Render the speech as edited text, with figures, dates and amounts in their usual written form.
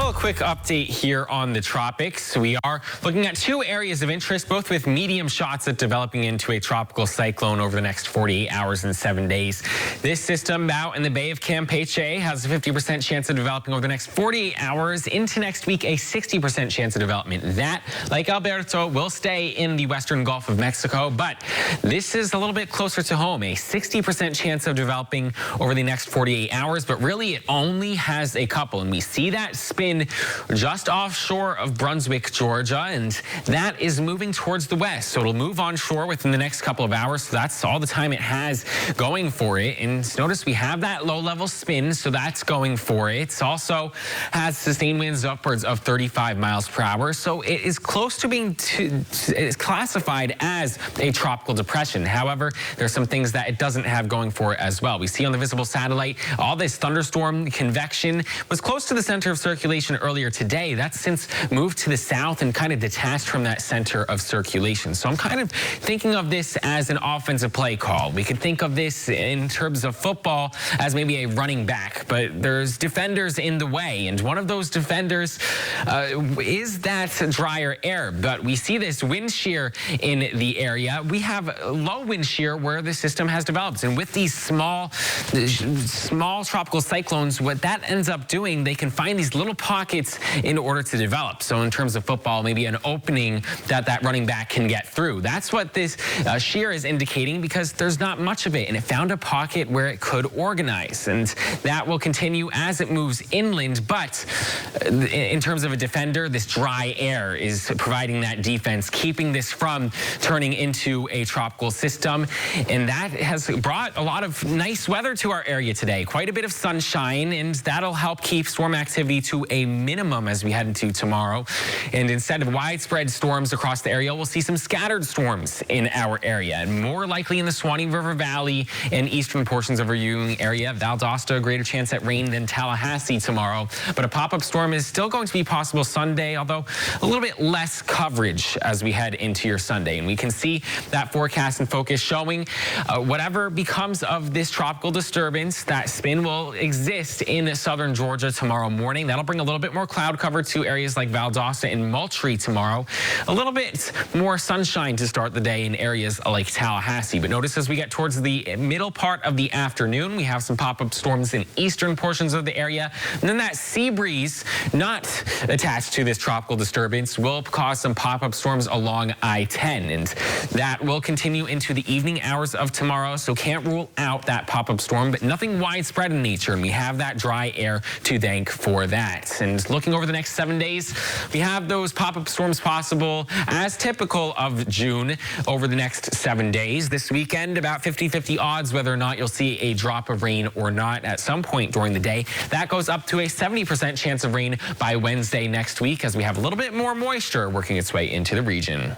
a quick update here on the tropics. We are looking at two areas of interest, both with medium shots at developing into a tropical cyclone over the next 48 hours and 7 days. This system out in the Bay of Campeche has a 50% chance of developing over the next 48 hours. Into next week, a 60% chance of development. That, like Alberto, will stay in the western Gulf of Mexico, but this is a little bit closer to home, a 60% chance of developing over the next 48 hours, but really it only has a couple, and we see that spin just offshore of Brunswick, Georgia, and that is moving towards the west. So it'll move onshore within the next couple of hours. So that's all the time it has going for it. And notice we have that low-level spin, so that's going for it. It also has sustained winds upwards of 35 miles per hour. So it is close to being it's classified as a tropical depression. However, there's some things that it doesn't have going for it as well. We see on the visible satellite all this thunderstorm convection was close to the center of circulation earlier today. That's since moved to the south and kind of detached from that center of circulation. So I'm kind of thinking of this as an offensive play call. We could think of this in terms of football as maybe a running back, but there's defenders in the way, and one of those defenders is that drier air. But we see this wind shear in the area. We have low wind shear where the system has developed, and with these small tropical cyclones, what that ends up doing, they can find these little pockets in order to develop. So in terms of football, maybe an opening that running back can get through. That's what this shear is indicating, because there's not much of it, and it found a pocket where it could organize, and that will continue as it moves inland. But in terms of a defender, this dry air is providing that defense, keeping this from turning into a tropical system, and that has brought a lot of nice weather to our area today. Quite a bit of sunshine, and that'll help keep storm activity to a minimum as we head into tomorrow. And instead of widespread storms across the area, we'll see some scattered storms in our area, and more likely in the Swanee River Valley and eastern portions of our Ewing area. Valdosta, a greater chance at rain than Tallahassee tomorrow, but a pop-up storm is still going to be possible Sunday, although a little bit less coverage as we head into your Sunday. And we can see that forecast and focus showing whatever becomes of this tropical disturbance, that spin will exist in southern Georgia tomorrow morning. That'll bring a little bit more cloud cover to areas like Valdosta and Moultrie tomorrow. A little bit more sunshine to start the day in areas like Tallahassee. But notice as we get towards the middle part of the afternoon, we have some pop-up storms in eastern portions of the area. And then that sea breeze, not attached to this tropical disturbance, will cause some pop-up storms along I-10. And that will continue into the evening hours of tomorrow. So can't rule out that pop-up storm, but nothing widespread in nature. And we have that dry air to thank for that. And looking over the next 7 days, we have those pop-up storms possible as typical of June over the next 7 days. This weekend, about 50-50 odds whether or not you'll see a drop of rain or not at some point during the day. That goes up to a 70% chance of rain by Wednesday next week as we have a little bit more moisture working its way into the region.